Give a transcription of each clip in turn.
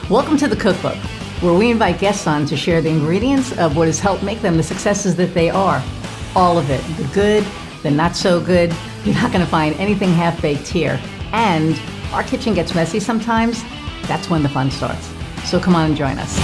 Welcome to the Cookbook, where we invite guests on to share the ingredients of what has helped make them the successes that they are. All of it, the good, the not so good. You're not going to find anything half-baked here. And our kitchen gets messy sometimes. That's when the fun starts. So come on and join us.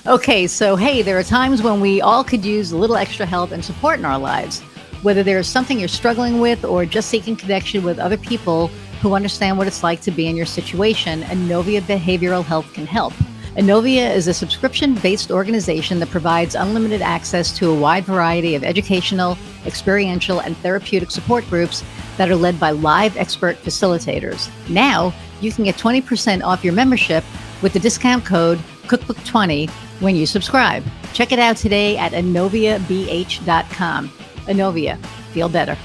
Okay, so hey, there are times when we all could use a little extra help and support in our lives. Whether there's something you're struggling with or just seeking connection with other people who understand what it's like to be in your situation, Inovia Behavioral Health can help. Inovia is a subscription-based organization that provides unlimited access to a wide variety of educational, experiential, and therapeutic support groups that are led by live expert facilitators. Now, you can get 20% off your membership with the discount code Cookbook20 when you subscribe. Check it out today at inoviabh.com. Inovia, feel better.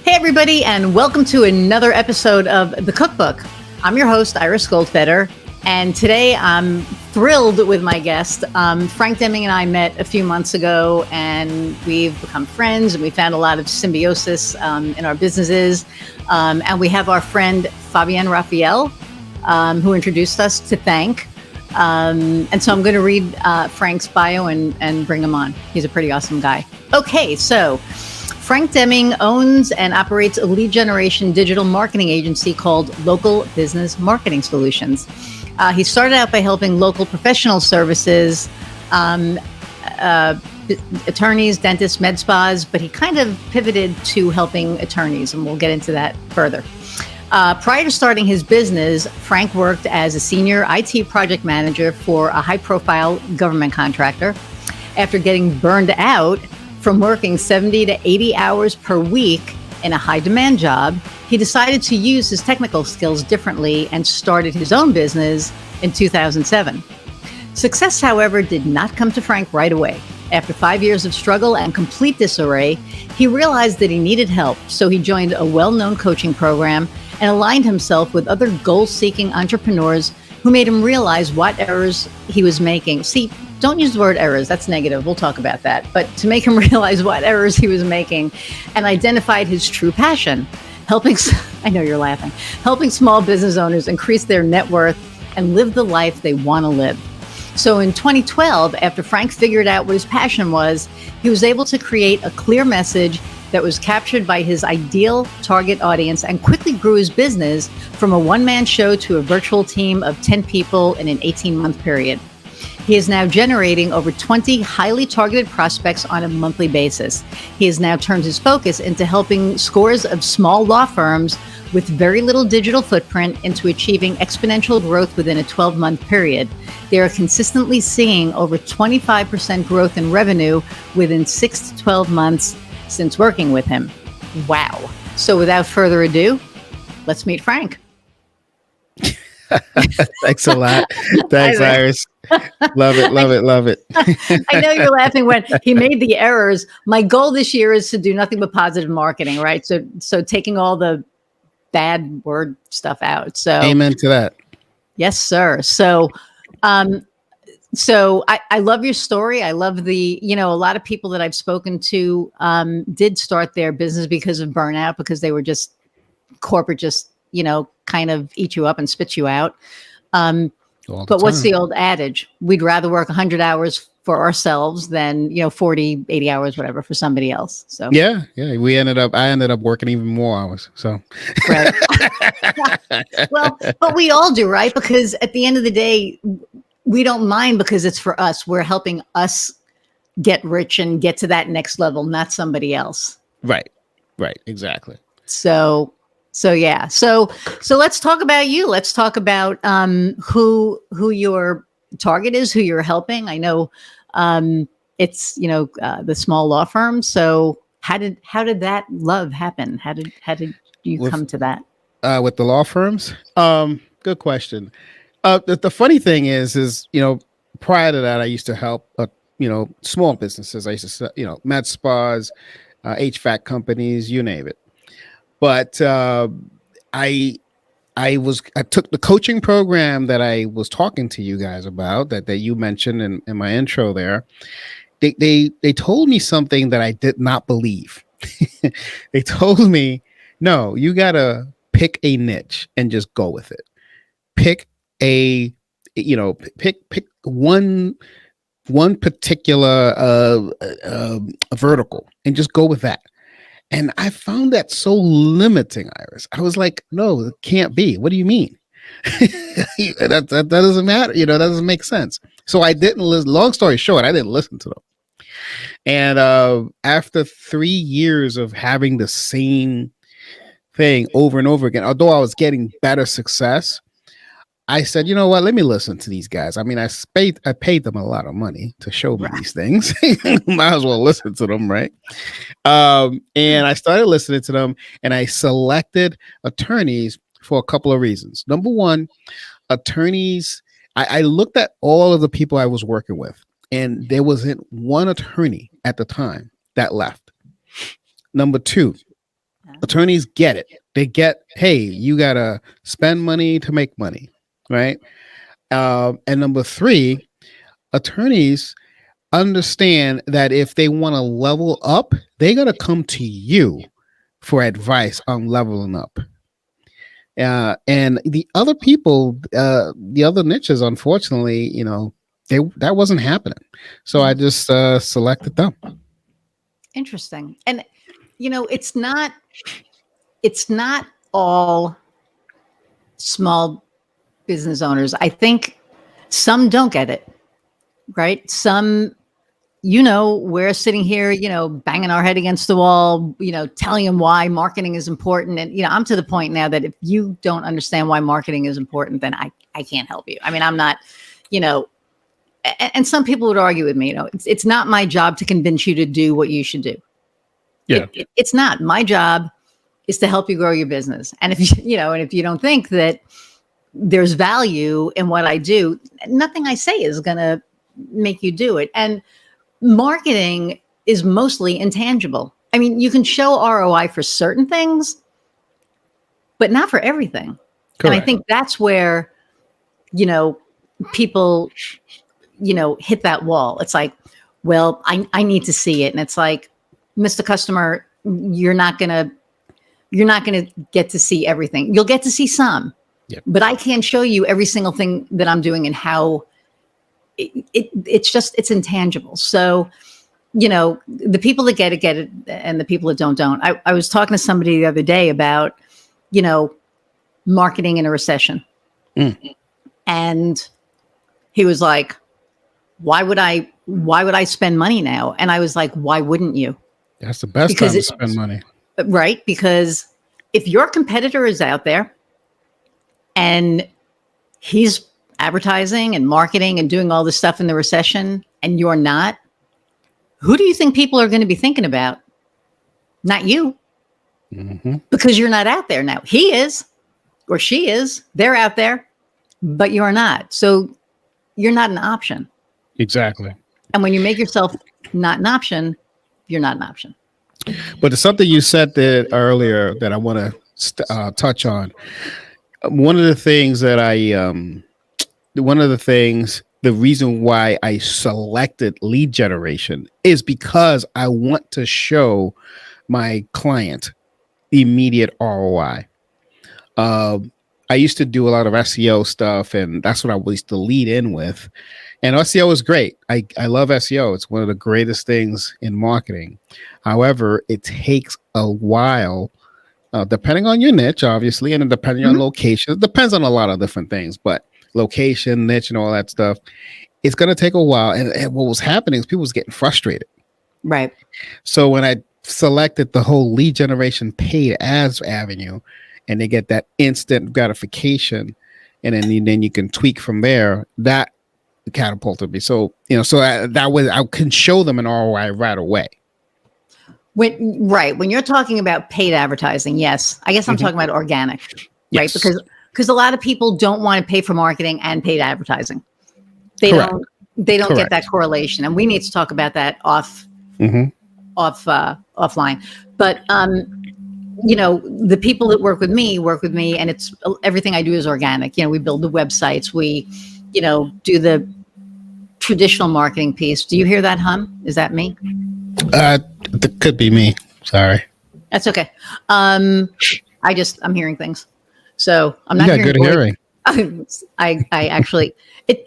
Hey everybody, and welcome to another episode of The Cookbook. I'm your host, Iris Goldfeder, and today I'm thrilled with my guest. Frank Demming and I met a few months ago, and we've become friends, and we found a lot of symbiosis in our businesses. And we have our friend Fabienne Raphael, who introduced us to thank. And so I'm going to read Frank's bio and bring him on. He's a pretty awesome guy. Okay, so Frank Demming owns and operates a lead generation digital marketing agency called Local Business Marketing Solutions. He started out by helping local professional services, attorneys, dentists, med spas, but he kind of pivoted to helping attorneys, and we'll get into that further. Prior to starting his business, Frank worked as a senior IT project manager for a high-profile government contractor. After getting burned out from working 70 to 80 hours per week in a high-demand job, he decided to use his technical skills differently and started his own business in 2007. Success, however, did not come to Frank right away. After 5 years of struggle and complete disarray, he realized that he needed help, so he joined a well-known coaching program and aligned himself with other goal-seeking entrepreneurs who made him realize what errors he was making. See, don't use the word errors, that's negative, we'll talk about that. But to make him realize what errors he was making and identified his true passion, I know you're laughing, helping small business owners increase their net worth and live the life they want to live. So in 2012, after Frank figured out what his passion was, he was able to create a clear message that was captured by his ideal target audience and quickly grew his business from a one-man show to a virtual team of 10 people in an 18-month period. He is now generating over 20 highly targeted prospects on a monthly basis. He has now turned his focus into helping scores of small law firms with very little digital footprint into achieving exponential growth within a 12-month period. They are consistently seeing over 25% growth in revenue within 6 to 12 months since working with him. Wow. So without further ado, let's meet Frank. Thanks a lot. Thanks, Iris. Love it. I know you're laughing when he made the errors. My goal this year is to do nothing but positive marketing, right? So taking all the bad word stuff out. So amen to that. Yes, sir. So I love your story. I love a lot of people that I've spoken to did start their business because of burnout, because they were just corporate, kind of eat you up and spit you out. But what's the old adage? We'd rather work 100 hours for ourselves than, 40, 80 hours, whatever, for somebody else. So yeah. I ended up working even more hours. So right. Well, but we all do, right? Because at the end of the day, we don't mind because it's for us. We're helping us get rich and get to that next level, not somebody else. Right. Exactly. So yeah. So let's talk about you. Let's talk about who your target is, who you're helping. I know it's the small law firm. So how did that love happen? How did you come to that? With the law firms? Good question. The funny thing is, prior to that, I used to help, small businesses. I used to, med spas, HVAC companies, you name it. But I took the coaching program that I was talking to you guys about, that you mentioned in my intro there. They told me something that I did not believe. They told me No, you gotta pick a niche and just go with it. Pick a, pick one particular vertical and just go with that. And I found that so limiting, Iris. I was like, no, it can't be. What do you mean? that doesn't matter. That doesn't make sense. So I didn't listen. Long story short, I didn't listen to them. And after 3 years of having the same thing over and over again, although I was getting better success, I said, you know what? Let me listen to these guys. I mean, I paid them a lot of money to show me these things. Might as well listen to them, right? And I started listening to them, and I selected attorneys for a couple of reasons. Number one, attorneys. I looked at all of the people I was working with, and there wasn't one attorney at the time that left. Number two, attorneys get it. They get, hey, you gotta spend money to make money. Right. And number three, attorneys understand that if they want to level up, they're going to come to you for advice on leveling up. And the other people, the other niches, unfortunately, that wasn't happening. So I just selected them. Interesting. And, it's not all small business owners. I think some don't get it, right? Some, we're sitting here, banging our head against the wall, telling them why marketing is important. And, I'm to the point now that if you don't understand why marketing is important, then I can't help you. I mean, I'm not, and some people would argue with me, it's not my job to convince you to do what you should do. Yeah. It's not. My job is to help you grow your business. And if you don't think that there's value in what I do, nothing I say is going to make you do it. And marketing is mostly intangible. I mean, you can show ROI for certain things, but not for everything. Correct. And I think that's where, people, hit that wall. It's like, well, I need to see it. And it's like, Mr. Customer, you're not going to get to see everything. You'll get to see some. Yep. But I can't show you every single thing that I'm doing and how it's intangible. So, the people that get it, and the people that don't. I was talking to somebody the other day about, marketing in a recession. And he was like, why would I spend money now? And I was like, why wouldn't you? That's the best time to spend money. Right. Because if your competitor is out there, and he's advertising and marketing and doing all this stuff in the recession, and you're not, who do you think people are going to be thinking about? Not you. Mm-hmm. Because you're not out there now. He is, or she is. They're out there, but you're not. So you're not an option. Exactly. And when you make yourself not an option, you're not an option. But there's something you said there earlier that I want to touch on. One of the things that the reason why I selected lead generation is because I want to show my client immediate ROI. I used to do a lot of SEO stuff, and that's what I used to lead in with. And SEO is great. I love SEO. It's one of the greatest things in marketing. However, it takes a while. Depending on your niche, obviously, and depending on location, it depends on a lot of different things, but location, niche, and all that stuff, it's going to take a while. And what was happening is people was getting frustrated. Right. So when I selected the whole lead generation paid ads avenue, and they get that instant gratification, and then you can tweak from there, that catapulted me. So, that way I can show them an ROI right away. When you're talking about paid advertising, yes, I guess I'm talking about organic, right? Yes. Because a lot of people don't want to pay for marketing and paid advertising. They don't get that correlation, and we need to talk about that offline. But the people that work with me, and it's everything I do is organic. We build the websites, we, do the traditional marketing piece. Do you hear that hum? Is that me? That could be me. Sorry. That's okay. I'm hearing things. So I'm You not got hearing good hearing. I actually,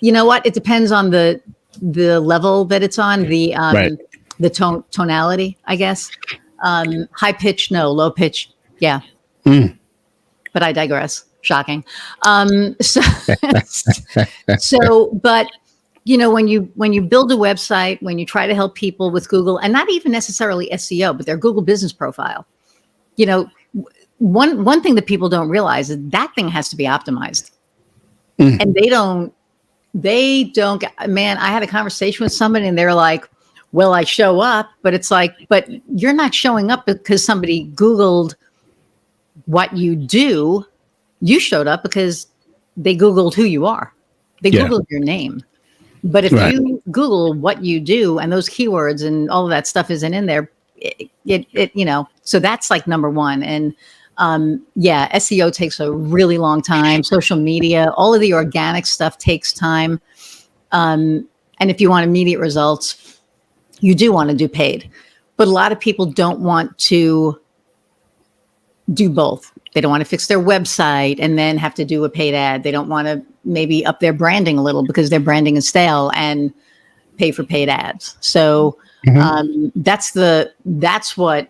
you know what? It depends on the level that it's on, Right. the tonality, I guess. High pitch, no. Low pitch, yeah. Mm. But I digress. Shocking. So, but when you build a website, when you try to help people with Google, and not even necessarily SEO, but their Google business profile, you know, one thing that people don't realize is that thing has to be optimized, Mm. and they don't. Man, I had a conversation with somebody, and they're like, "Well, I show up," but it's like, but you're not showing up because somebody Googled what you do. You showed up because they Googled who you are. They Yeah. Googled your name. But if Right. you Google what you do and those keywords and all of that stuff isn't in there, so that's like number one. And yeah, SEO takes a really long time. Social media, all of the organic stuff takes time. And if you want immediate results, you do want to do paid. But a lot of people don't want to do both. They don't want to fix their website and then have to do a paid ad. They don't want to maybe up their branding a little because their branding is stale and pay for paid ads. So that's what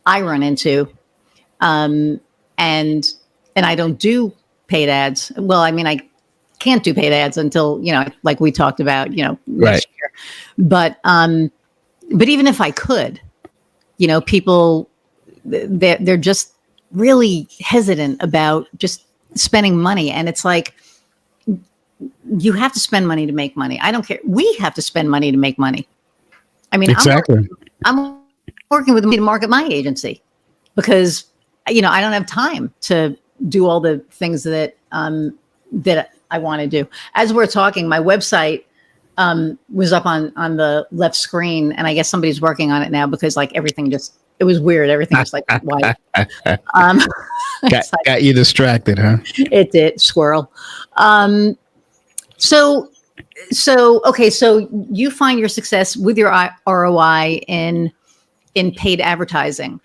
I run into. And I don't do paid ads. Well, I mean, I can't do paid ads until, like we talked about, next year. But even if I could, people, they're just really hesitant about just spending money. And it's like, you have to spend money to make money. I don't care. We have to spend money to make money. I mean, Exactly. I'm working with me to market my agency because, I don't have time to do all the things that I want to do. As we're talking, my website was up on the left screen, and I guess somebody's working on it now because like everything it was weird. Everything was like white. Got you distracted, huh? It did. Squirrel. So okay. So you find your success with your ROI in paid advertising.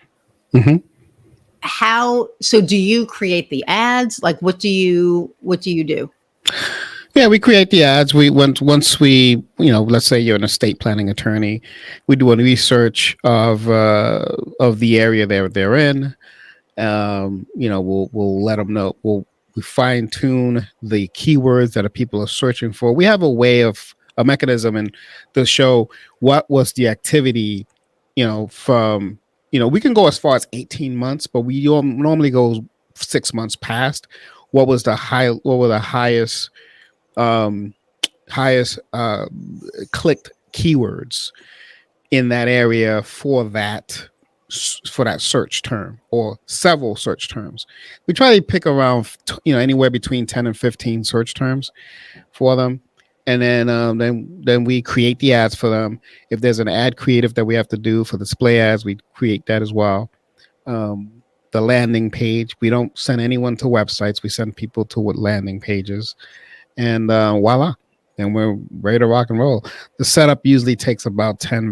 Mm-hmm. So do you create the ads? Like, what do you do? Yeah, we create the ads. Once we, let's say you're an estate planning attorney, we do a research of the area they're in. We'll let them know. We fine tune the keywords that people are searching for. We have a mechanism and to show what was the activity, from, we can go as far as 18 months, but we normally go 6 months past. What were the highest clicked keywords in that area for that search term or several search terms. We try to pick around anywhere between 10 and 15 search terms for them, and then we create the ads for them. If there's an ad creative that we have to do for display ads, we create that as well. The landing page, we don't send anyone to websites, we send people to landing pages, and voila, and we're ready to rock and roll. The setup usually takes about 10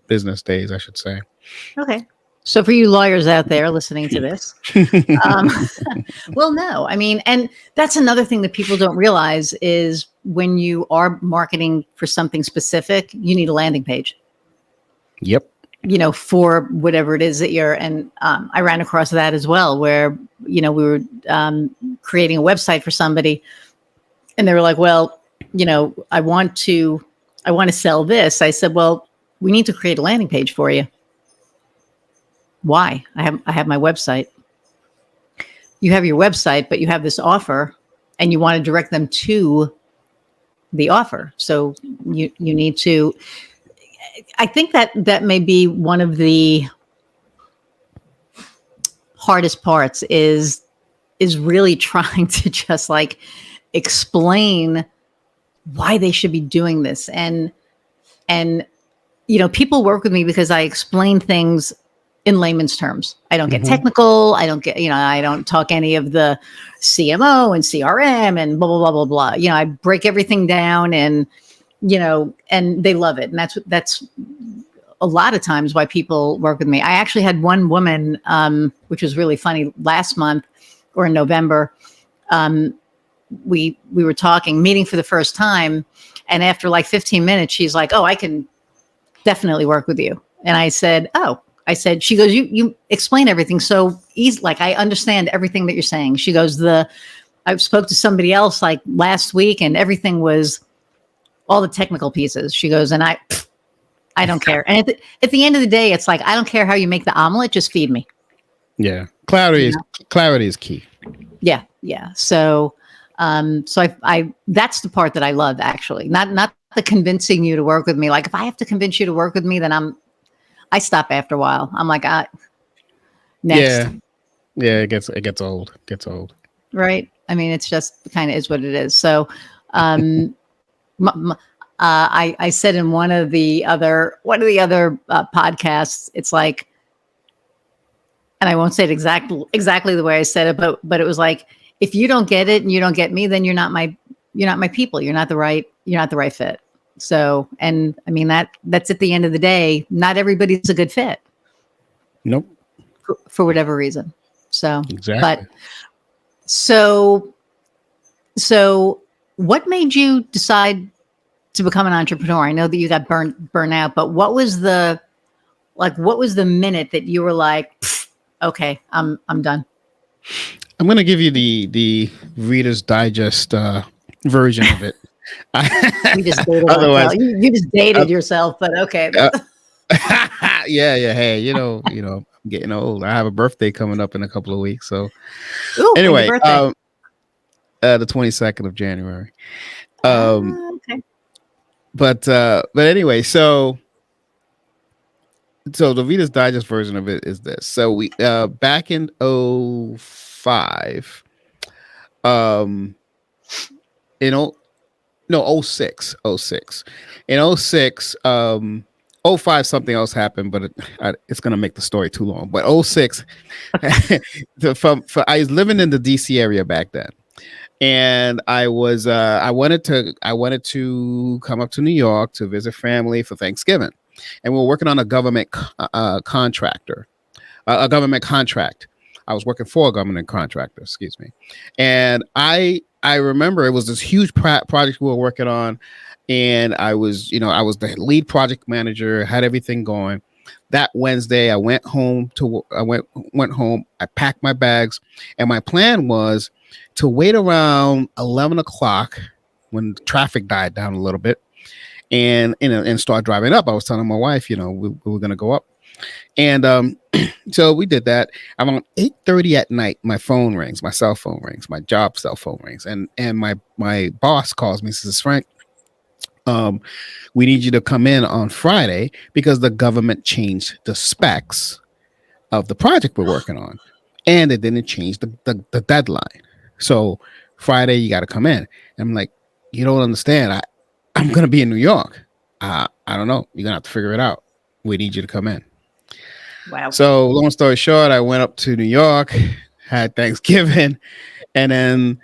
business days, I should say. Okay. So for you lawyers out there listening to this, well, no, I mean, and that's another thing that people don't realize is when you are marketing for something specific, you need a landing page. Yep. For whatever it is that you're, and I ran across that as well, where, we were creating a website for somebody and they were like, well, I want to sell this. I said, well, we need to create a landing page for you. Why? I have my website. You have your website, but you have this offer and you want to direct them to the offer. So you need to, I think that may be one of the hardest parts is really trying to just like explain why they should be doing this. And people work with me because I explain things in layman's terms. I don't get technical. I don't get, I don't talk any of the CMO and CRM and blah, blah, blah, blah, blah. I break everything down and, and they love it. And that's a lot of times why people work with me. I actually had one woman, which was really funny, last month or in November. We were meeting for the first time, and after like 15 minutes, she's like, "Oh, I can definitely work with you." And I said, "Oh," she goes, "You explain everything so easy. Like I understand everything that you're saying." She goes, I spoke to somebody else like last week, and everything was all the technical pieces." She goes, "And I don't care." And at the end of the day, it's like, I don't care how you make the omelet, just feed me. Yeah. Clarity is key. Yeah. Yeah. So I that's the part that I love, actually, not the convincing you to work with me. Like if I have to convince you to work with me, then I stop after a while. I'm like, next. Yeah. It gets old. Right. I mean, it's just kind of is what it is. So, I said in one of the other podcasts, it's like, and I won't say it exactly the way I said it, but it was like, if you don't get it and you don't get me, then you're not my people. You're not the right fit. So, and I mean, that's at the end of the day, not everybody's a good fit. Nope. For whatever reason. So, exactly. But so what made you decide to become an entrepreneur? I know that you got burnt out, but what was the minute that you were like, okay, I'm done? I'm going to give you the Reader's Digest version of it. You just dated otherwise, you just dated yourself, but okay. Yeah. Hey, I'm getting old. I have a birthday coming up in a couple of weeks. So anyway, the 22nd of January. Okay. But anyway, so the Reader's Digest version of it is this. So we back in 05, '06. In 06, 05 something else happened, but it's going to make the story too long. But 06, I was living in the DC area back then. And I was I wanted to come up to New York to visit family for Thanksgiving. And we were working on a government contract. I was working for a government contractor, excuse me. And I remember it was this huge project we were working on, and I was the lead project manager, had everything going. That Wednesday, I went home. I packed my bags, and my plan was to wait around 11 o'clock when traffic died down a little bit, and start driving up. I was telling my wife, we were going to go up, and so we did that. Around 8:30 at night, my phone rings, my cell phone rings, my job cell phone rings, and my boss calls me, says, "Frank, we need you to come in on Friday because the government changed the specs of the project we're working on, and it didn't change the deadline. So Friday, you got to come in." And I'm like, "You don't understand. I'm going to be in New York. I don't know. You're going to have to figure it out. We need you to come in." Wow. So long story short, I went up to New York, had Thanksgiving, and then,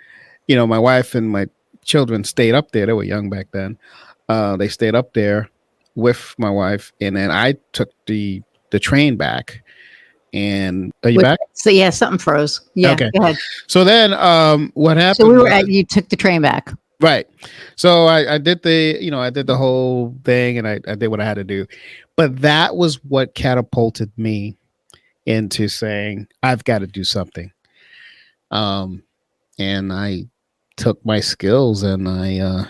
my wife and my children stayed up there. They were young back then. They stayed up there with my wife, and then I took the train back. And are you back? So yeah, something froze. Yeah. Okay. Go ahead. So then, what happened? So you took the train back. Right. So I did the whole thing, and I did what I had to do. But that was what catapulted me into saying, I've got to do something. And I took my skills and I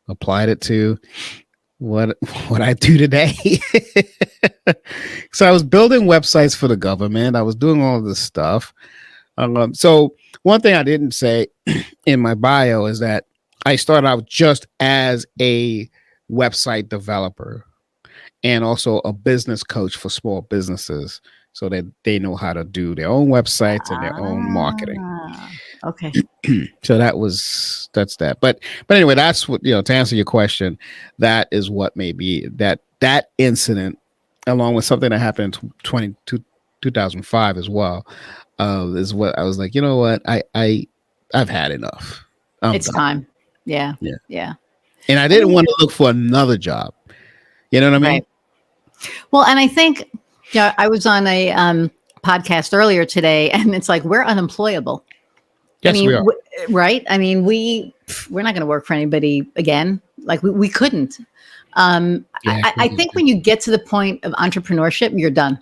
applied it to what I do today. So I was building websites for the government. I was doing all of this stuff. So one thing I didn't say in my bio is that I started out just as a website developer and also a business coach for small businesses, so that they know how to do their own websites and their own marketing. Okay. So that's that. But anyway, that's what, to answer your question, that is what maybe that incident, along with something that happened in 2005 as well, is what I was like, you know what, I've had enough. It's done. Time. Yeah. And I didn't want to look for another job. You know what I mean? Right. Well, and I think, I was on a podcast earlier today, and it's like we're unemployable. I Yes, mean, we are. right? I mean, we're not going to work for anybody again. Like we couldn't. Yeah, I think when you get to the point of entrepreneurship, you're done.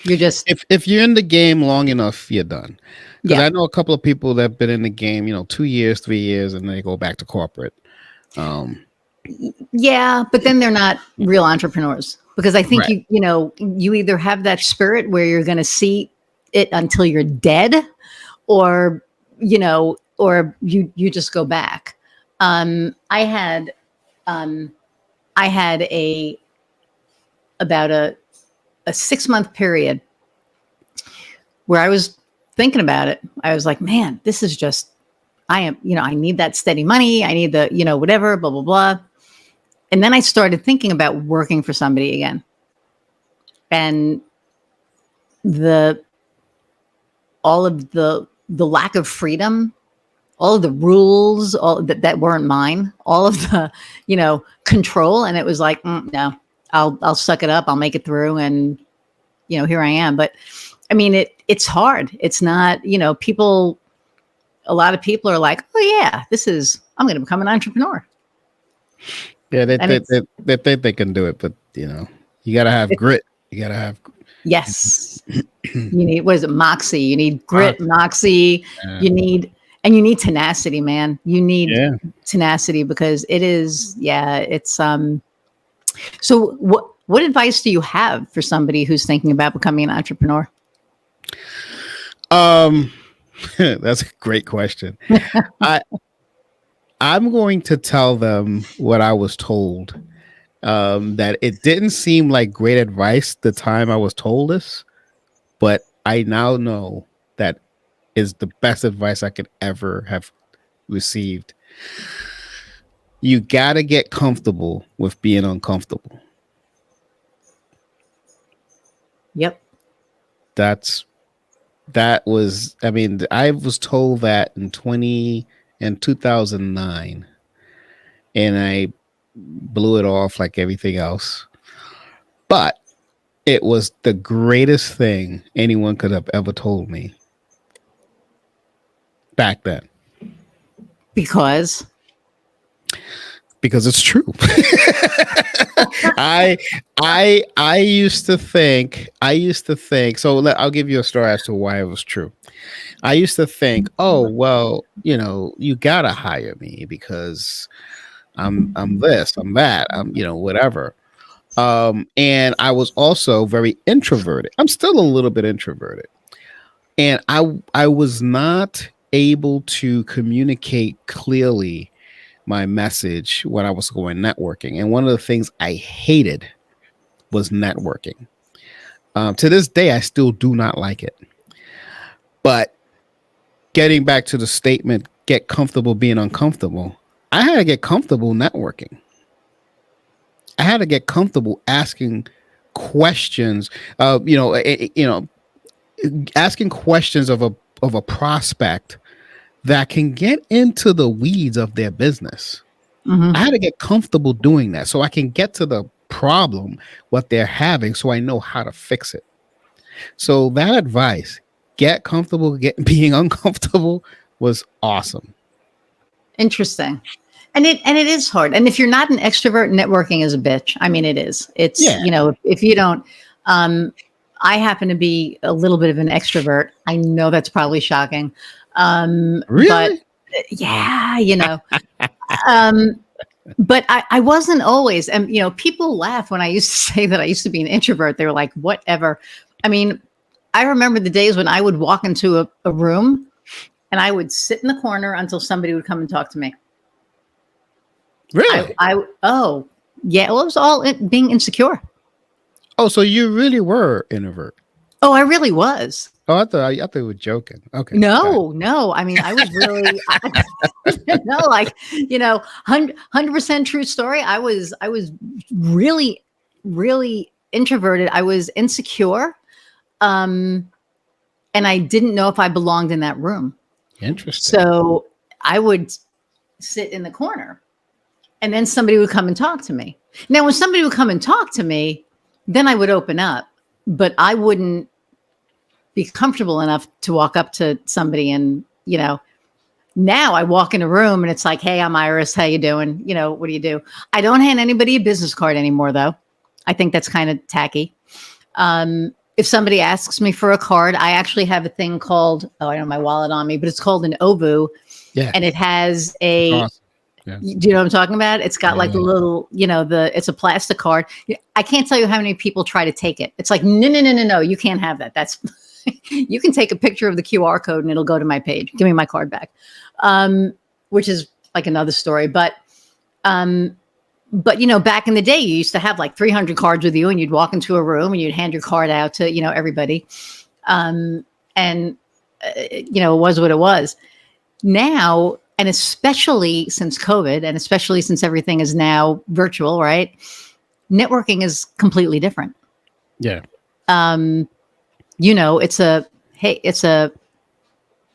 You're just, if you're in the game long enough, you're done. Because yeah, I know a couple of people that have been in the game, 2 years, 3 years, and they go back to corporate. yeah. But then they're not real entrepreneurs, because I think Right. you either have that spirit where you're going to see it until you're dead, or or you just go back. I had a about a 6-month period where I was thinking about it. I was like, man, this is just, I need that steady money. I need the, whatever, blah, blah, blah. And then I started thinking about working for somebody again. And all of the lack of freedom, all of the rules, all that weren't mine, all of the, control. And it was like, no, I'll suck it up. I'll make it through. And, here I am. But I mean, it's hard. It's not, a lot of people are like, oh yeah, I'm going to become an entrepreneur. Yeah, And they can do it, but you gotta have grit. You gotta have. yes, you need, what is it, moxie? You need grit, Moxie. moxie. Yeah. You need tenacity, man. You need tenacity, because it is, it's So what advice do you have for somebody who's thinking about becoming an entrepreneur? That's a great question. I'm going to tell them what I was told. That it didn't seem like great advice the time I was told this, but I now know that is the best advice I could ever have received. You got to get comfortable with being uncomfortable. Yep. I was told that in 2009, and I blew it off like everything else. But it was the greatest thing anyone could have ever told me back then. Because It's true. I used to think, so I'll give you a story as to why it was true. I used to think, oh, well, you gotta hire me because I'm this, I'm that, I'm, whatever. And I was also very introverted. I'm still a little bit introverted. And I was not able to communicate clearly my message when I was going networking. And one of the things I hated was networking. To this day, I still do not like it. But getting back to the statement, get comfortable being uncomfortable, I had to get comfortable networking. I had to get comfortable asking questions, asking questions of a prospect that can get into the weeds of their business. mm-hmm. I had to get comfortable doing that so I can get to the problem, what they're having, so I know how to fix it. So that advice, get comfortable, being uncomfortable, was awesome. Interesting. And it is hard. And if you're not an extrovert, networking is a bitch. I mean, it is. It's, if you don't, I happen to be a little bit of an extrovert. I know that's probably shocking. Really? But yeah, but I wasn't always, and people laugh when I used to say that I used to be an introvert. They were like, whatever. I mean, I remember the days when I would walk into a room and I would sit in the corner until somebody would come and talk to me. Really? Oh, yeah. Well, it was all being insecure. Oh, so you really were introvert? Oh, I really was. Oh, I thought you were joking. Okay. No. I mean, I was really, no, like, 100% true story. I was really, really introverted. I was insecure. And I didn't know if I belonged in that room. Interesting. So I would sit in the corner And then somebody would come and talk to me. Now, when somebody would come and talk to me, then I would open up, but I wouldn't be comfortable enough to walk up to somebody and, now I walk in a room and it's like, hey, I'm Iris. How you doing? What do you do? I don't hand anybody a business card anymore, though. I think that's kind of tacky. If somebody asks me for a card, I actually have a thing called, I don't have my wallet on me, but it's called an OVU. Yeah. And it has a, Awesome. Yeah. do you know what I'm talking about? It's got like the little, it's a plastic card. I can't tell you how many people try to take it. It's like, no, you can't have that. That's, you can take a picture of the QR code and it'll go to my page. Give me my card back. Which is like another story. But back in the day, you used to have like 300 cards with you and you'd walk into a room and you'd hand your card out to, everybody. It was what it was. Now, and especially since COVID and especially since everything is now virtual, right? Networking is completely different. Yeah. It's a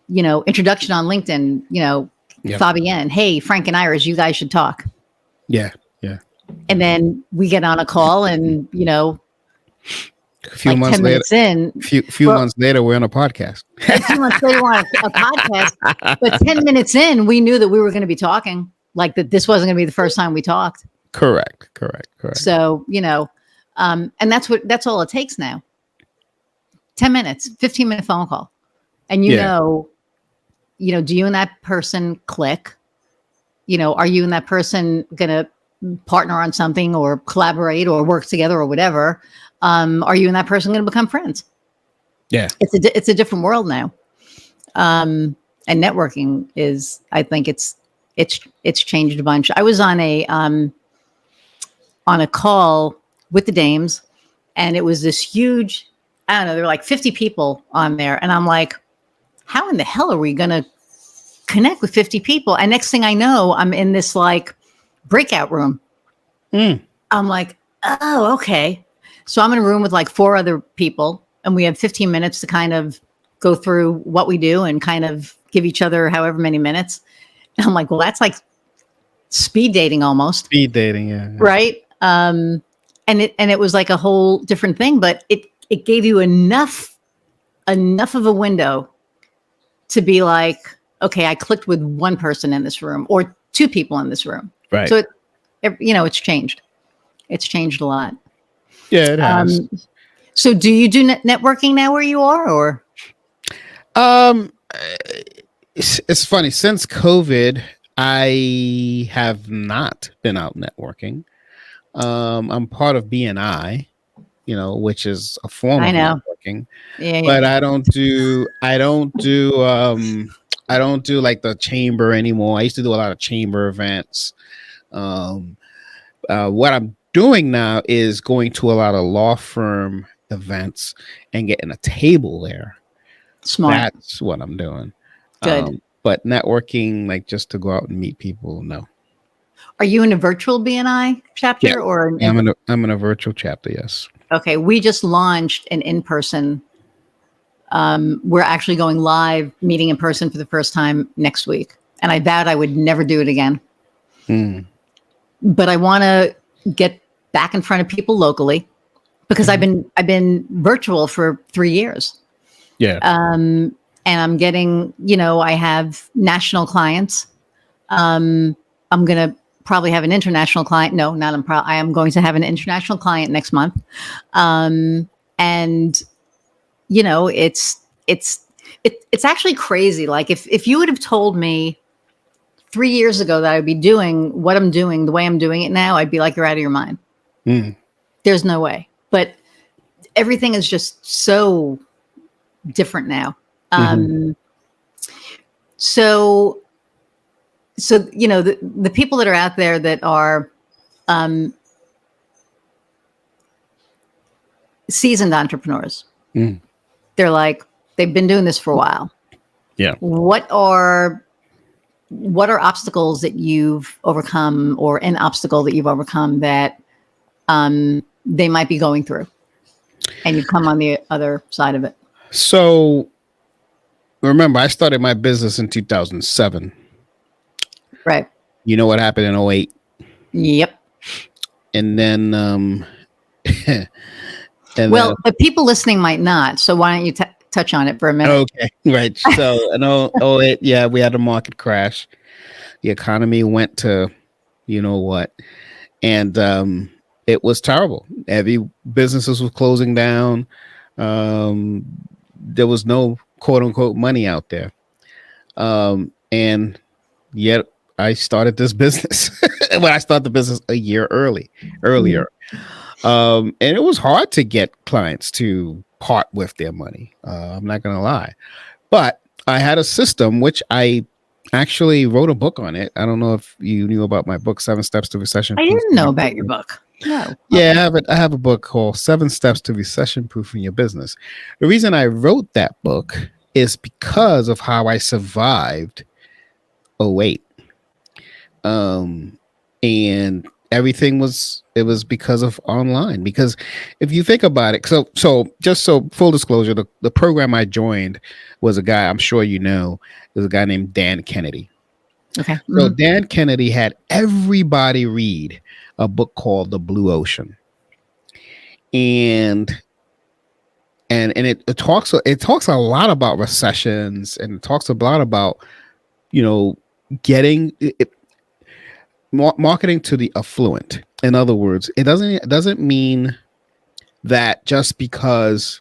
introduction on LinkedIn, Fabienne, hey, Frank and Iris, you guys should talk. Yeah. Yeah. And then we get on a call and, a few months later, we're on a podcast. A few months later, we're on a podcast. But 10 minutes in, we knew that we were going to be talking, like that this wasn't going to be the first time we talked. Correct. So, and that's all it takes now. 10 minutes, 15-minute phone call. And do you and that person click? Are you and that person going to partner on something or collaborate or work together or whatever? Are you and that person going to become friends? Yeah. It's a different world now. And networking is, I think it's changed a bunch. I was on a call with the dames and it was this huge, I don't know, there were like 50 people on there. And I'm like, how in the hell are we going to connect with 50 people? And next thing I know, I'm in this like breakout room. I'm like, oh, okay. So I'm in a room with like 4 other people and we have 15 minutes to kind of go through what we do and kind of give each other however many minutes. And I'm like, well, that's like speed dating almost. Speed dating, yeah. Right. And it was like a whole different thing, but it gave you enough of a window to be like, okay, I clicked with one person in this room or 2 people in this room. Right. So it's changed. It's changed a lot. Yeah, it has. So do you do networking now where you are or? It's funny. Since COVID, I have not been out networking. I'm part of BNI, which is a form of networking. Yeah, but I don't do like the chamber anymore. I used to do a lot of chamber events. What I'm doing now is going to a lot of law firm events and getting a table there. Smart. That's what I'm doing. Good. But networking, like just to go out and meet people, no. Are you in a virtual BNI chapter or? I'm in a virtual chapter. Yes. Okay. We just launched an in-person. We're actually going live, meeting in person for the first time next week. And I vowed I would never do it again. But I want to get back in front of people locally because I've been virtual for 3 years. Yeah. And I'm getting, I have national clients. I'm going to probably have an international client. No, I am going to have an international client next month. And it's actually crazy. Like if you would have told me 3 years ago that I would be doing what I'm doing, the way I'm doing it now, I'd be like, you're out of your mind. There's no way. But everything is just so different now. So the people that are out there that are seasoned entrepreneurs, they're like, they've been doing this for a while. Yeah. What are obstacles that you've overcome or an obstacle that you've overcome that they might be going through and you've come on the other side of it? So remember, I started my business in 2007. Right. You know what happened in 2008? Yep. And then, Well, but people listening might not. So why don't you touch on it for a minute? Okay, right. So, yeah, we had a market crash. The economy went to, you know what, and it was terrible. Every businesses was closing down. There was no quote unquote money out there. And yet I started this business. When I started the business a year earlier. And it was hard to get clients to part with their money. I'm not going to lie, but I had a system which I actually wrote a book on it. I don't know if you knew about my book, 7 Steps to Recession. I didn't know about your book. No. Yeah, I have a book called 7 Steps to Recession Proofing Your Business. The reason I wrote that book is because of how I survived 08. And everything was because of online. Because if you think about it, so just so full disclosure, the program I joined was a guy, I'm sure you know, was a guy named Dan Kennedy. Okay. So Dan Kennedy had everybody read a book called The Blue Ocean. And it talks a lot about recessions, and it talks a lot about, getting it, marketing to the affluent. In other words, it doesn't mean that just because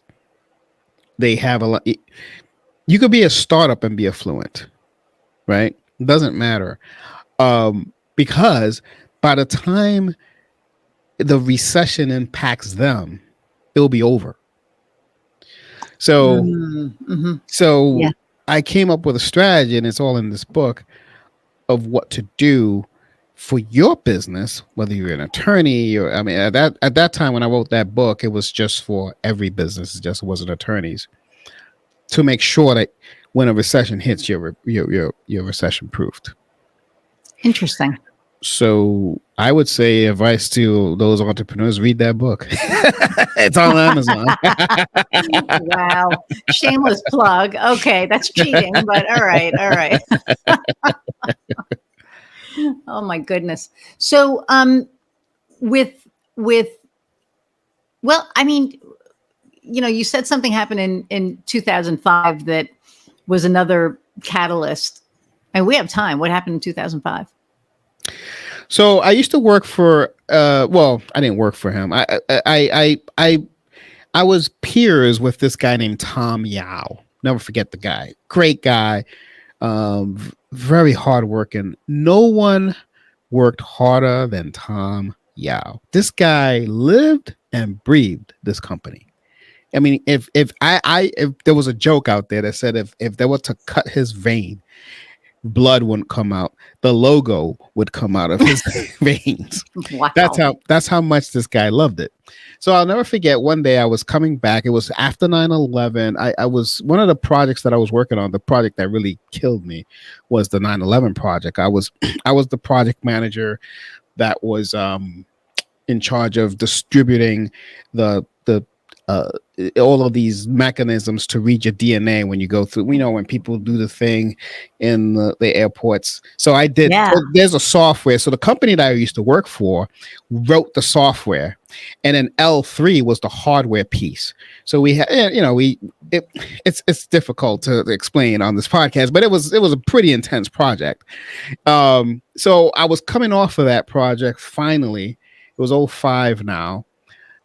they have a lot, you could be a startup and be affluent, right? It doesn't matter, because by the time the recession impacts them, it'll be over. So, Yeah. I came up with a strategy, and it's all in this book, of what to do for your business, whether you're an attorney or, at that time when I wrote that book, it was just for every business. It just wasn't attorneys, to make sure that when a recession hits, you're recession proofed. Interesting. So I would say advice to those entrepreneurs: read that book. It's on Amazon. Wow. Shameless plug. Okay. That's cheating, but all right. Oh my goodness. So, well, you said something happened in 2005 that was another catalyst, and we have time. What happened in 2005? So I used to work for, I didn't work for him. I was peers with this guy named Tom Yao. Never forget the guy. Great guy. Very hardworking. No one worked harder than Tom Yao. This guy lived and breathed this company. I mean, if there was a joke out there that said if they were to cut his vein, blood wouldn't come out. The logo would come out of his veins. Wow. That's how much this guy loved it. So I'll never forget, one day I was coming back. It was after 9/11. I was, one of the projects that I was working on, the project that really killed me, was the 9/11 project. I was the project manager that was in charge of distributing the all of these mechanisms to read your DNA when you go through, when people do the thing in the airports. So I did, there's a software. So the company that I used to work for wrote the software, and then L3 was the hardware piece. So we had, it's difficult to explain on this podcast, but it was a pretty intense project. So I was coming off of that project. Finally, it was 2005 now.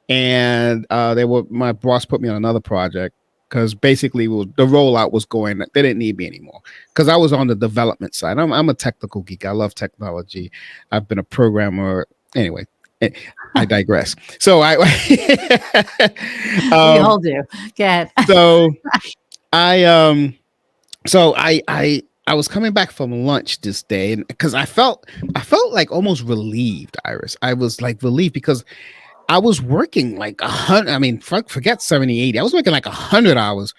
And my boss put me on another project, because basically the rollout was going, they didn't need me anymore, because I was on the development side. I'm a technical geek. I love technology. I've been a programmer. Anyway, I digress. So we all do. Go ahead. So I was coming back from lunch this day, and because I felt like almost relieved, Iris. I was like relieved because I was working like 100. Forget 70, 80. I was working like 100 hours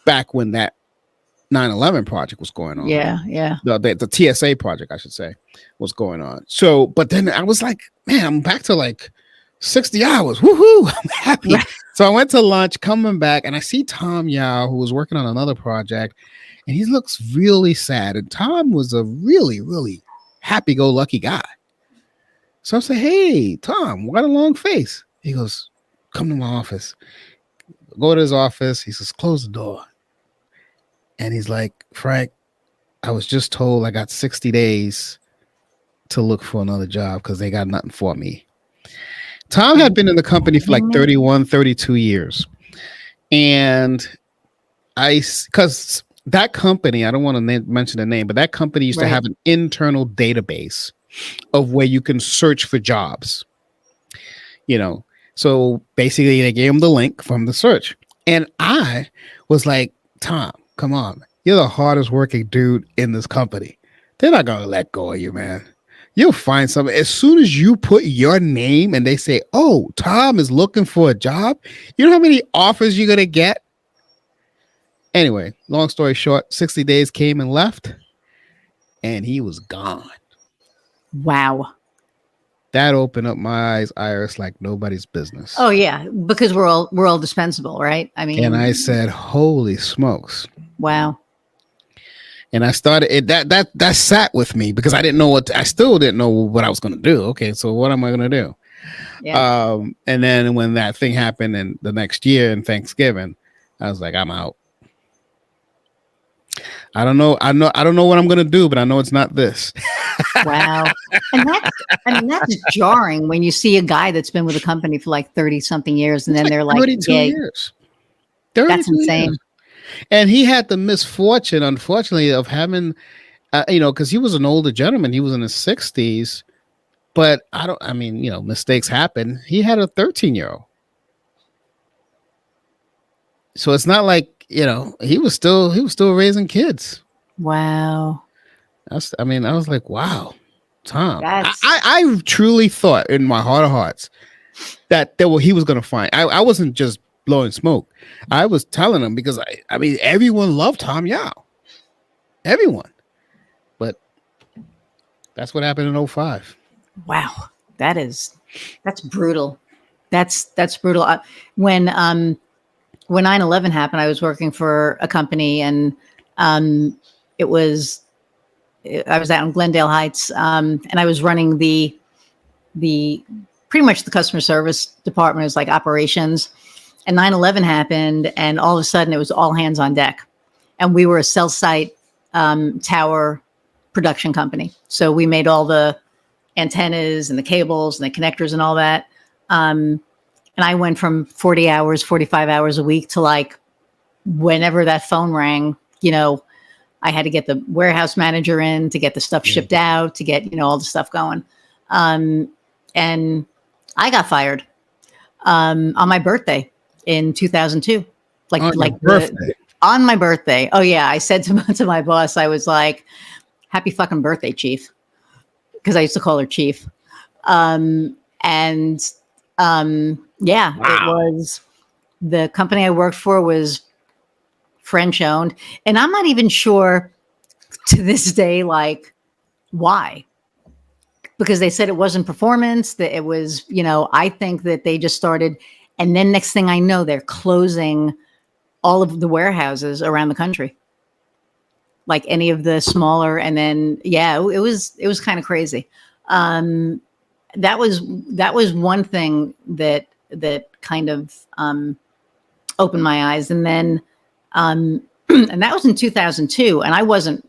back when that 9/11 project was going on. Yeah. The TSA project, I should say, was going on. So, but then I was like, man, I'm back to like 60 hours. Woohoo! I'm happy. Right. So I went to lunch, coming back, and I see Tom Yao, who was working on another project, and he looks really sad. And Tom was a really, really happy-go-lucky guy. So I say, hey, Tom, why the long face? He goes, come to my office. Go to his office. He says, close the door. And he's like, Frank, I was just told I got 60 days to look for another job because they got nothing for me. Tom had been in the company for like 31, 32 years. And because that company, I don't want to mention the name, but that company used to have an internal database of where you can search for jobs. So basically they gave him the link from the search. And I was like, Tom, come on. You're the hardest working dude in this company. They're not going to let go of you, man. You'll find something. As soon as you put your name and they say, oh, Tom is looking for a job, you know how many offers you're going to get? Anyway, long story short, 60 days came and left, and he was gone. Wow. That opened up my eyes, Iris, like nobody's business. Oh yeah, because we're all dispensable, right? I mean, and I said, holy smokes. Wow. And I started it that sat with me because I still didn't know what I was going to do. Okay, so what am I going to do? Yeah. And then when that thing happened in the next year in Thanksgiving, I was like, I'm out. I don't know what I'm going to do, but I know it's not this. Wow. And that's jarring when you see a guy that's been with a company for like 30 something years and then they're like 32 years. 32 that's insane. Years. And he had the misfortune, unfortunately, of having, because he was an older gentleman. He was in his 60s, but mistakes happen. He had a 13-year-old. So it's not like, he was still raising kids. Wow. I was like, wow, Tom. I truly thought in my heart of hearts that he was going to find. I wasn't just blowing smoke. I was telling him because everyone loved Tom Yao. Everyone. But that's what happened in 2005. Wow. That's brutal. That's brutal. When 9/11 happened, I was working for a company and I was out in Glendale Heights and I was running the pretty much the customer service department. It was like operations. And 9/11 happened, and all of a sudden it was all hands on deck. And we were a cell site tower production company. So we made all the antennas and the cables and the connectors and all that. And I went from 40 hours, 45 hours a week to like whenever that phone rang, I had to get the warehouse manager in to get the stuff shipped out, to get, all the stuff going. And I got fired on my birthday. In 2002, on my birthday. Oh yeah. I said to my boss, I was like, happy fucking birthday, chief. Cause I used to call her chief. Wow. It was the company I worked for was French owned. And I'm not even sure to this day, like why, because they said it wasn't performance, that it was, I think that they just started. And then next thing I know, they're closing all of the warehouses around the country, like any of the smaller. And then, it was kind of crazy. That was one thing that kind of opened my eyes. And then, and that was in 2002. And I wasn't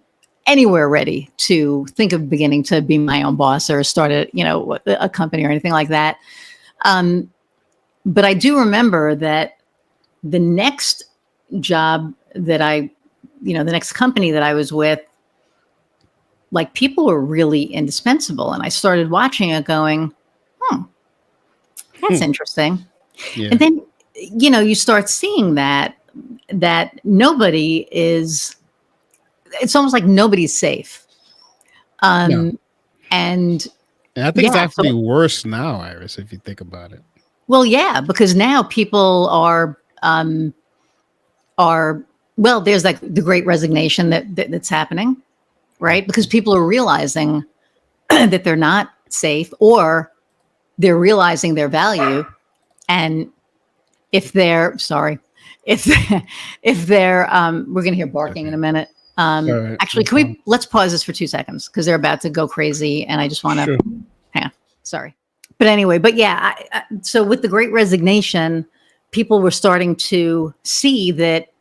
anywhere ready to think of beginning to be my own boss or start a company or anything like that. But I do remember that the next job that the next company that I was with, like people were really indispensable. And I started watching it going, that's interesting. Yeah. And then, you start seeing that nobody is, it's almost like nobody's safe. No. And I think it's actually worse now, Iris, if you think about it. Well, yeah, because now people are there's like the great resignation that's happening, right? Because people are realizing that they're not safe or they're realizing their value. And if they're, we're going to hear barking in a minute. Right, actually, let's pause this for 2 seconds because they're about to go crazy. And I just want to, hang on. Sorry. But anyway, but yeah, so with the Great Resignation, people were starting to see that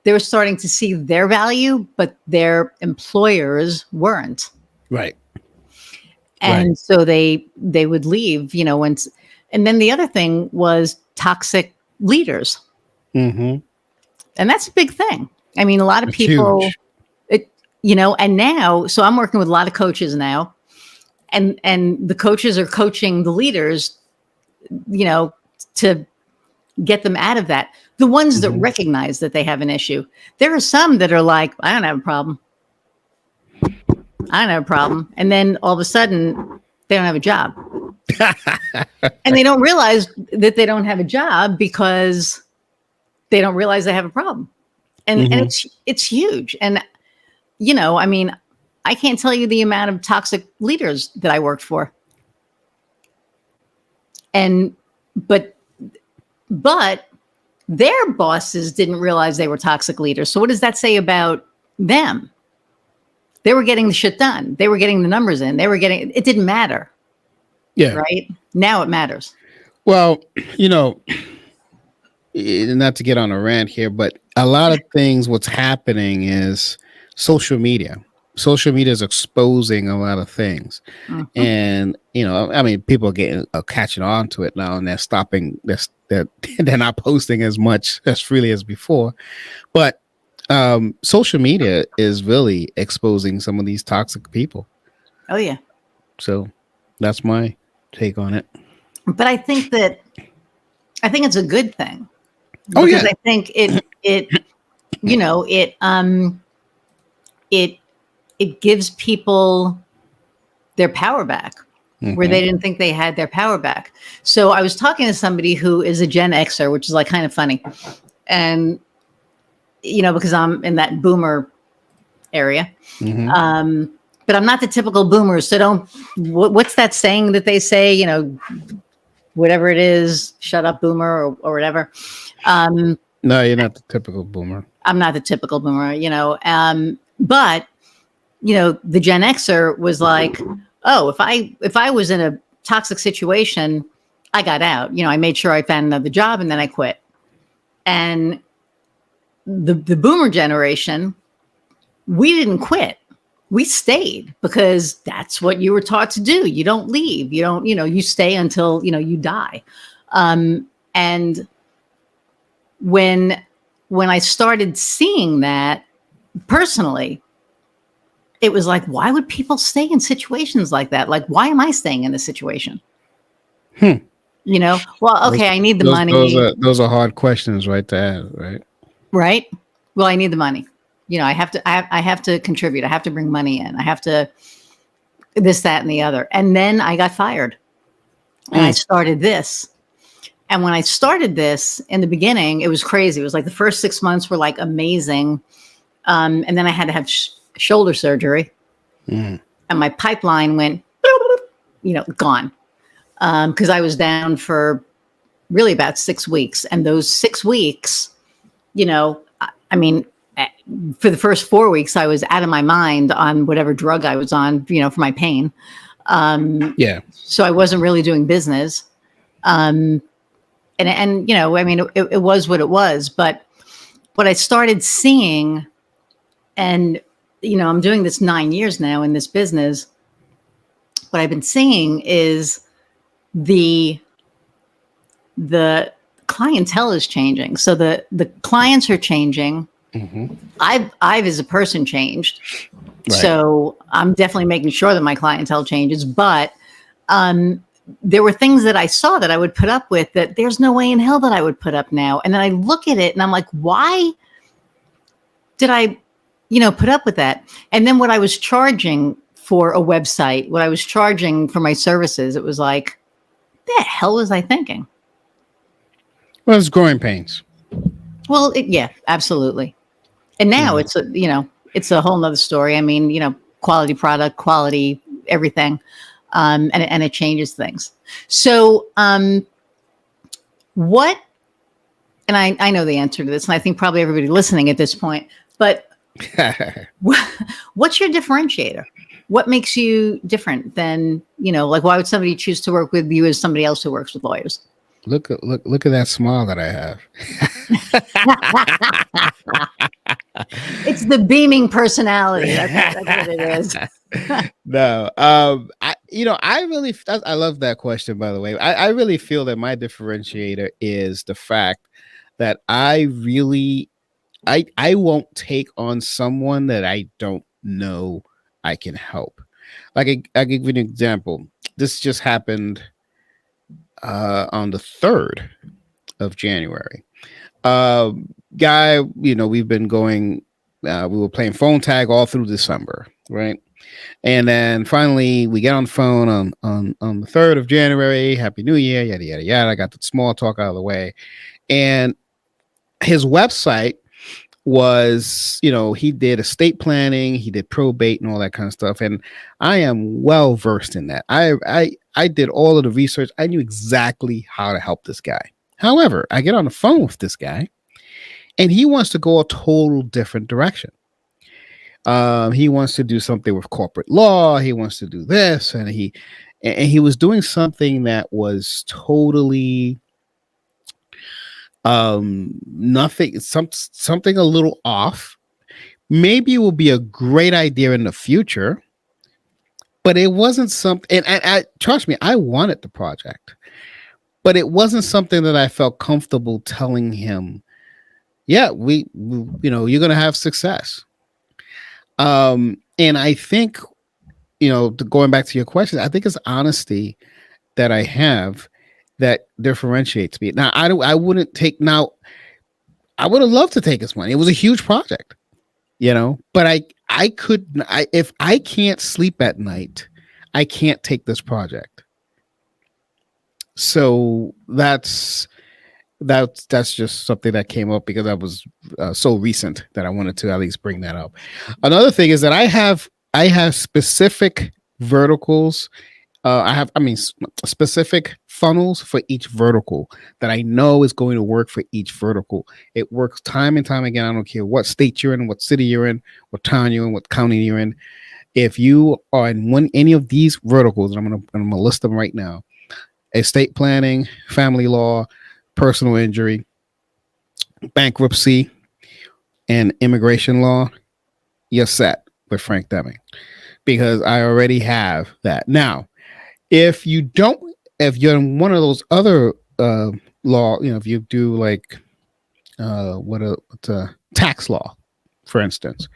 they were starting to see their value, but their employers weren't. Right. And Right. so they would leave, once. And then the other thing was toxic leaders. Mm-hmm. And that's a big thing. I mean, a lot of It's people, huge. and now, so I'm working with a lot of coaches now, and the coaches are coaching the leaders, to get them out of that. The ones that recognize that they have an issue. There are some that are like, I don't have a problem. I don't have a problem. And then all of a sudden, they don't have a job. And they don't realize that they don't have a job because they don't realize they have a problem. And it's huge. And, I mean, I can't tell you the amount of toxic leaders that I worked for. But their bosses didn't realize they were toxic leaders. So what does that say about them? They were getting the shit done. They were getting the numbers in. It didn't matter. Yeah. Right? Now it matters. Well, not to get on a rant here, but a lot of things, what's happening is social media. Social media is exposing a lot of things. And, I mean, people are catching on to it now, and they're stopping this. They're not posting as much as freely as before. But social media is really exposing some of these toxic people. Oh, yeah. So that's my take on it. But I think it's a good thing. Oh, because yeah. I think it gives people their power back where they didn't think they had their power back. So I was talking to somebody who is a Gen Xer, which is like kind of funny. And, because I'm in that boomer area. But I'm not the typical boomer. So what's that saying that they say, whatever it is, shut up boomer or whatever. No, you're not the typical boomer. I'm not the typical boomer, but the Gen Xer was like, oh, if I was in a toxic situation, I got out. I made sure I found another job and then I quit. And the boomer generation, we didn't quit. We stayed because that's what you were taught to do. You don't leave. You don't, you stay until, you die. And when I started seeing that personally, it was like, why would people stay in situations like that? Like, why am I staying in this situation? Well, okay, I need the money. Those are hard questions, right, to ask, right? Right. Well, I need the money. I have to contribute. I have to bring money in. I have to this, that, and the other. And then I got fired and I started this. And when I started this in the beginning, it was crazy. It was like the first 6 months were like amazing. And then I had to have shoulder surgery and my pipeline went, gone. Because I was down for really about 6 weeks. And those 6 weeks, I mean, for the first 4 weeks, I was out of my mind on whatever drug I was on, for my pain. So I wasn't really doing business. And I mean, it was what it was. But what I started seeing, and, I'm doing this 9 years now in this business. What I've been seeing is the clientele is changing. So the clients are changing. I've as a person changed. Right. So I'm definitely making sure that my clientele changes. But there were things that I saw that I would put up with that there's no way in hell that I would put up now. And then I look at it and I'm like, why did I, put up with that? And then what I was charging for a website, what I was charging for my services, it was like, the hell was I thinking? Well, it's growing pains. Well, yeah, absolutely. And now it's a whole nother story. I mean, quality product, quality, everything. And it changes things. So what, and I know the answer to this, and I think probably everybody listening at this point, but what's your differentiator? What makes you different than, like why would somebody choose to work with you as somebody else who works with lawyers? Look at that smile that I have. It's the beaming personality. That's what it is. No, I love that question, by the way. I really feel that my differentiator is the fact that I won't take on someone that I don't know I can help. Like I give you an example. This just happened on the 3rd of January. Guy, we've been going, we were playing phone tag all through December, right? And then finally we get on the phone on the 3rd of January. Happy New Year, yada, yada, yada. I got the small talk out of the way. And his website was, he did estate planning, he did probate and all that kind of stuff. And I am well versed in that. I did all of the research. I knew exactly how to help this guy. However, I get on the phone with this guy and he wants to go a total different direction. He wants to do something with corporate law. He wants to do this, and he was doing something that was totally nothing, something a little off. Maybe it will be a great idea in the future, but it wasn't something. And I trust me, I wanted the project, but it wasn't something that I felt comfortable telling him. Yeah, we you're gonna have success. And I think, going back to your question, I think it's honesty that I have that differentiates me. Now, I would have loved to take his money. It was a huge project, but if I can't sleep at night, I can't take this project. So that's just something that came up because I was so recent that I wanted to at least bring that up. Another thing is that I have specific verticals. Specific funnels for each vertical that I know is going to work for each vertical. It works time and time again. I don't care what state you're in, what city you're in, what town you're in, what county you're in. If you are in any of these verticals, and I'm gonna list them right now: estate planning, family law, personal injury, bankruptcy, and immigration law, you're set with Frank Demming because I already have that. Now, if you're in one of those other law, if you do like tax law, for instance,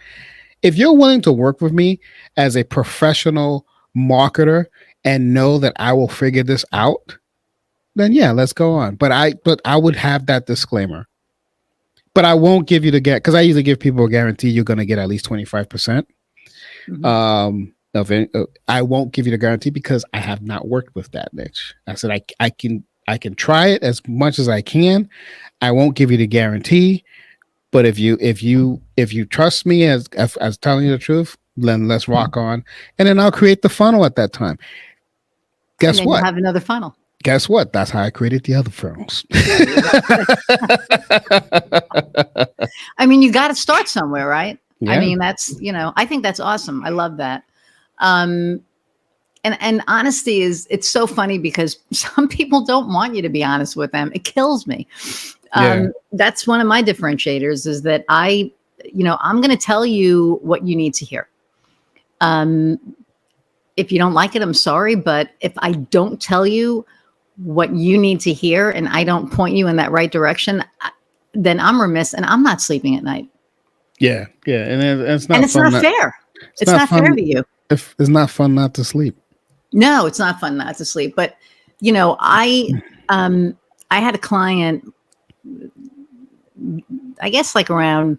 if you're willing to work with me as a professional marketer and know that I will figure this out, then yeah, let's go on. But I would have that disclaimer. But I won't give you because I usually give people a guarantee you're going to get at least 25%. Of it. I won't give you the guarantee because I have not worked with that niche. I said I can try it as much as I can. I won't give you the guarantee, but if you trust me as telling you the truth, then let's rock on, and then I'll create the funnel at that time. Guess what? You have another funnel. Guess what? That's how I created the other funnels. I mean, you got to start somewhere, right? Yeah. I mean, that's, I think that's awesome. I love that. And honesty it's so funny because some people don't want you to be honest with them. It kills me. That's one of my differentiators is that I'm going to tell you what you need to hear. If you don't like it, I'm sorry. But if I don't tell you what you need to hear and I don't point you in that right direction, then I'm remiss and I'm not sleeping at night. Yeah. And it's not fair. It's not fair to you. If it's not fun not to sleep. No, it's not fun not to sleep. But, I had a client, I guess like around,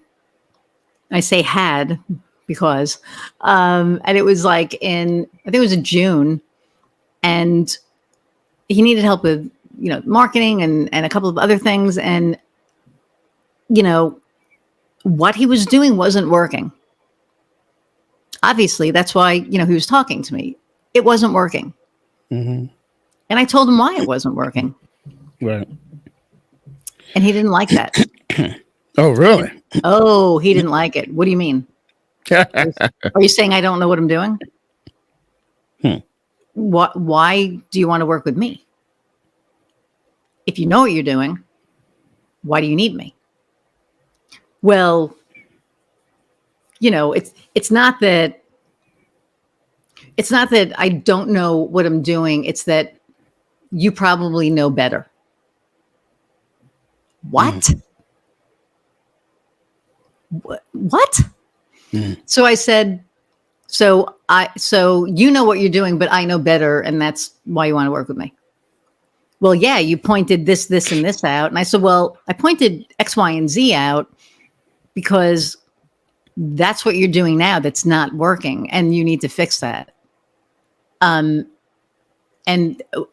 I say had because, and it was like I think it was in June, and he needed help with, marketing and a couple of other things. And, what he was doing wasn't working. Obviously, that's why, he was talking to me. It wasn't working. Mm-hmm. And I told him why it wasn't working. Right. And he didn't like that. Oh, really? Oh, he didn't like it. What do you mean? Are you saying I don't know what I'm doing? Hmm. Why do you want to work with me? If you know what you're doing, why do you need me? Well, it's not that I don't know what I'm doing. It's that you probably know better. What? What? So I said, so you know what you're doing, but I know better, and that's why you want to work with me. Well, yeah, you pointed this, and this out. And I said, well, I pointed X, Y, and Z out because that's what you're doing now that's not working, and you need to fix that. And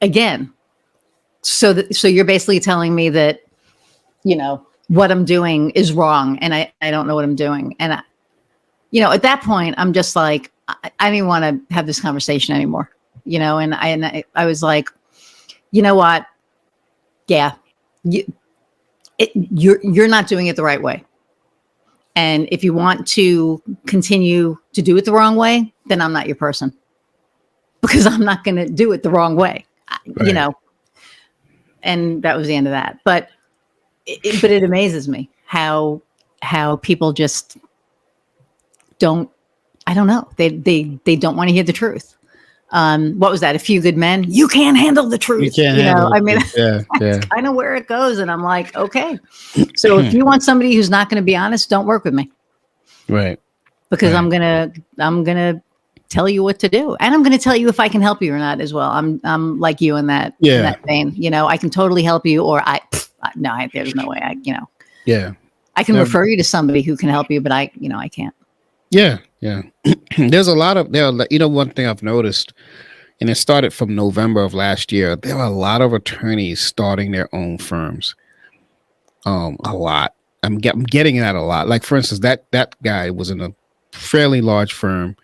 again, so you're basically telling me that, what I'm doing is wrong, and I don't know what I'm doing. And at that point, I'm just like, I didn't want to have this conversation anymore, and I was like, you know what? Yeah, you're not doing it the right way. And if you want to continue to do it the wrong way, then I'm not your person, because I'm not going to do it the wrong way, Right. And that was the end of that. But it amazes me how people just don't. I don't know. They don't want to hear the truth. What was that? A Few Good Men. You can't handle the You truth. can't handle I mean, it. Yeah, that's yeah. kind of where it goes. And I'm like, okay. So if you want somebody who's not going to be honest, don't work with me, Right. because Right. I'm gonna tell you what to do, and I'm gonna tell you if I can help you or not as well. I'm like you in that Yeah. vein. I can totally help you, or there's no way Yeah. I can Yeah. refer you to somebody who can help you, but I can't. Yeah. Yeah. There's a lot of one thing I've noticed, and it started from November of last year. There are a lot of attorneys starting their own firms. A lot. I'm getting that a lot. Like, for instance, that guy was in a fairly large firm,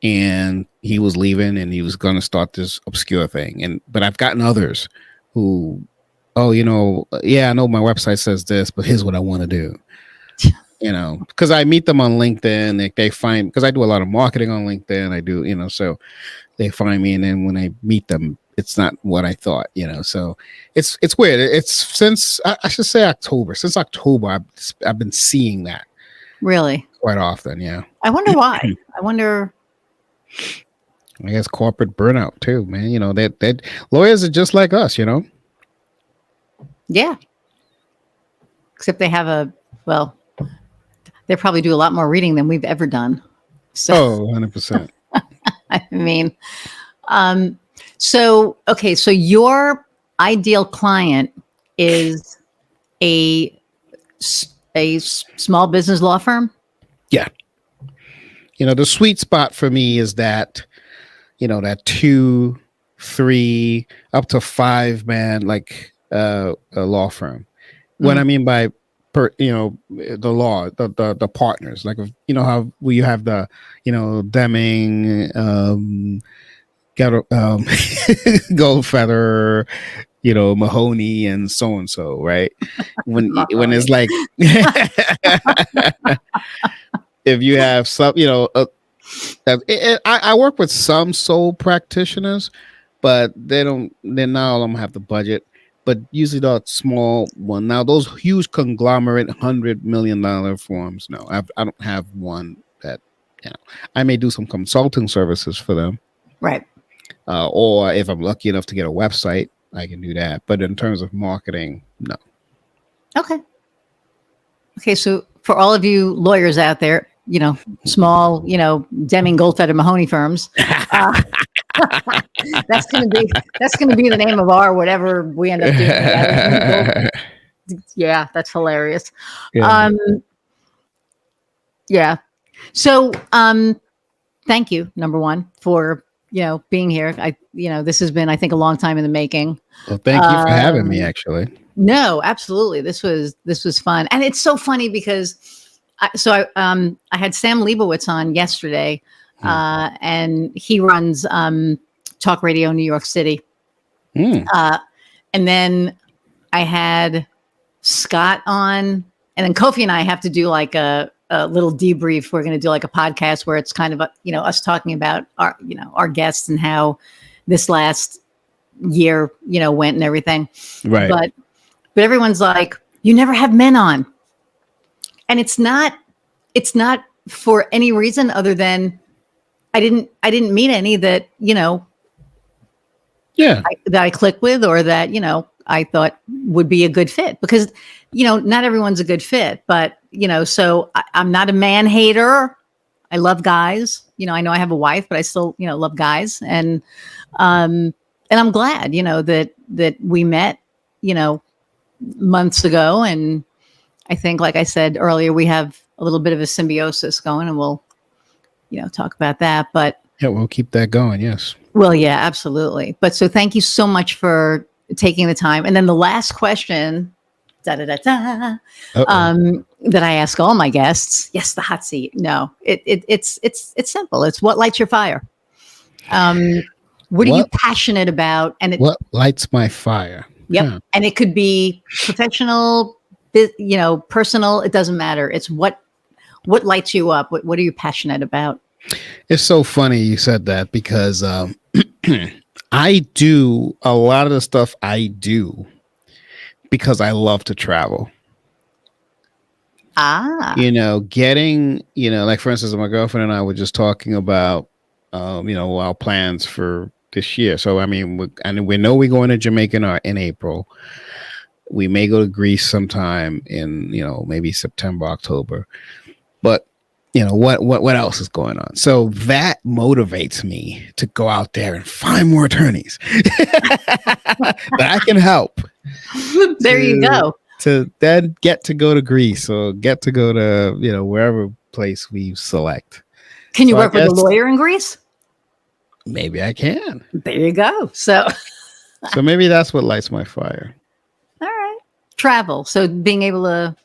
and he was leaving, and he was going to start this obscure thing. But I've gotten others who, yeah, I know my website says this, but here's what I want to do. Because I meet them on LinkedIn. They find, because I do a lot of marketing on LinkedIn. I do, so they find me, and then when I meet them, it's not what I thought, So it's weird. It's since I should say October. Since October, I've been seeing that Really? quite often. Yeah. I wonder why. I wonder. I guess corporate burnout too, man. That lawyers are just like us, Yeah. Except they have they probably do a lot more reading than we've ever done. So, 100%. I mean, so your ideal client is a small business law firm. Yeah. The sweet spot for me is that, that 2, 3, up to 5 man, like a law firm. What I mean by the law, the partners, like, how you have the, Demming, Goldfeather, Mahoney, and so, right? When it's like, if you have some, I work with some sole practitioners, but they're not all of them have the budget. But usually the small one. Now those huge conglomerate $100 million firms, no, I don't have one that, I may do some consulting services for them, Right. or if I'm lucky enough to get a website, I can do that. But in terms of marketing, no. Okay. So for all of you lawyers out there, small, Demming, Goldfeather, Mahoney firms. That's gonna be the name of our whatever we end up doing. Yeah, that's hilarious. Yeah. Yeah. So, thank you, number one, for being here. This has been, I think, a long time in the making. Well, thank you for having me. Actually, no, absolutely. This was fun, and it's so funny because I had Sam Leibowitz on yesterday, and he runs Talk Radio New York City, and then I had Scott on, and then Kofi and I have to do like a a little debrief. We're going to do like a podcast where it's kind of, us talking about our guests and how this last year, went and everything. Right. But everyone's like, you never have men on. And it's not for any reason other than I didn't meet any that, that I click with, or that, I thought would be a good fit, because, not everyone's a good fit, but, so I'm not a man hater. I love guys. I know I have a wife, but I still, love guys. And I'm glad, that we met, months ago. And I think, like I said earlier, we have a little bit of a symbiosis going, and we'll, talk about that. But yeah, we'll keep that going. Yes. Well, yeah, absolutely. But so thank you so much for taking the time. And then the last question, that I ask all my guests. Yes, the hot seat. No, it's simple. It's what lights your fire. What are you passionate about? And what lights my fire? Yep. Yeah. And it could be professional, personal. It doesn't matter. It's what lights you up. What are you passionate about? It's so funny you said that, because I do a lot of the stuff I do because I love to travel. Getting, like, for instance, my girlfriend and I were just talking about, our plans for this year. So, I mean, we know we're going to Jamaica in April. We may go to Greece sometime in, maybe September, October. But what else is going on? So that motivates me to go out there and find more attorneys that I can help. There you go. To then get to go to Greece, or get to go to, wherever place we select. Can you work with a lawyer in Greece? Maybe I can. There you go. So maybe that's what lights my fire. All right. Travel. So being able to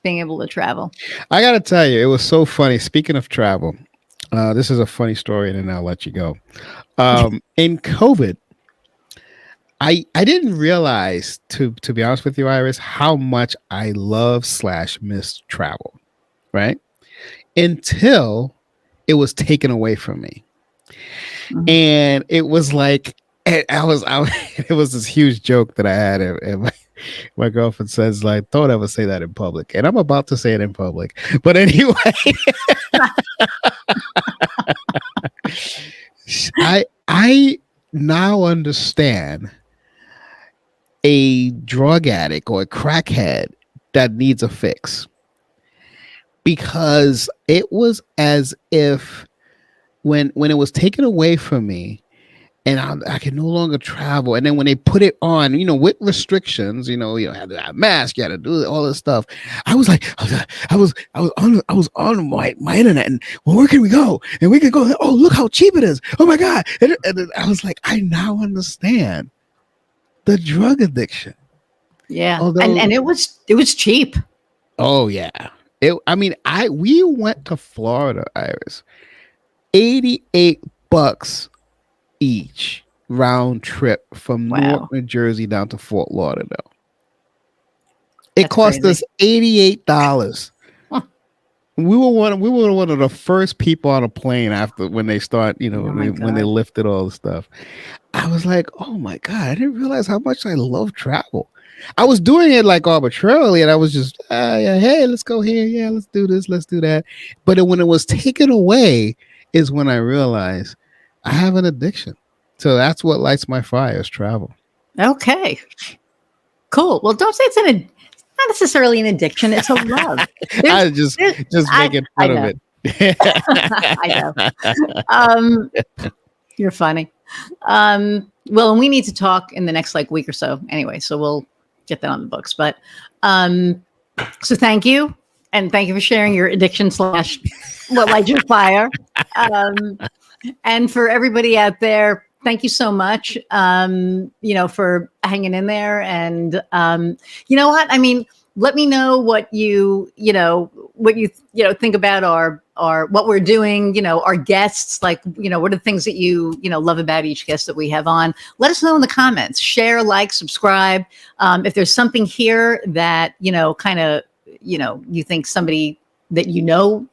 travel. I got to tell you, it was so funny. Speaking of travel, this is a funny story, and then I'll let you go. In COVID, I didn't realize, to be honest with you, Iris, how much I love / miss travel, right? Until it was taken away from me. Mm-hmm. And it was like, it was this huge joke that I had, and my girlfriend says, like, don't ever say that in public. And I'm about to say it in public. But anyway, I now understand a drug addict or a crackhead that needs a fix, because it was as if when it was taken away from me, and I can no longer travel. And then when they put it on, with restrictions, you had to have a mask, you had to do all this stuff. I was like, I was on my internet, and, well, where can we go? And we can go. Oh, look how cheap it is. Oh my God. And I was like, I now understand the drug addiction. Yeah. And it was cheap. Oh yeah. We went to Florida, Iris. $88 each round trip from Newark, New Jersey down to Fort Lauderdale. It cost us $88. Huh. We were one of the first people on a plane when they start, when they lifted all the stuff. I was like, oh my God, I didn't realize how much I love travel. I was doing it like arbitrarily, and I was just, hey, let's go here. Yeah, let's do this. Let's do that. But when it was taken away is when I realized I have an addiction. So that's what lights my fire, is travel. Okay. Cool. Well, don't say it's not necessarily an addiction. It's a love. I just making fun of it. I know. You're funny. Well, and we need to talk in the next week or so anyway, so we'll get that on the books. But so thank you. And thank you for sharing your addiction / what lights your fire. And for everybody out there, thank you so much, for hanging in there. And you know what? I mean, let me know what you think about our what we're doing, our guests, what are the things that you love about each guest that we have on. Let us know in the comments. Share, like, subscribe. If there's something here that, you think somebody that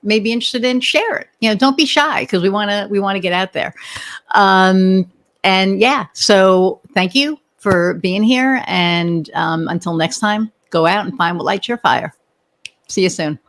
may be interested in, share it. Don't be shy, because we want to get out there. And yeah, so thank you for being here. And until next time, go out and find what lights your fire. See you soon.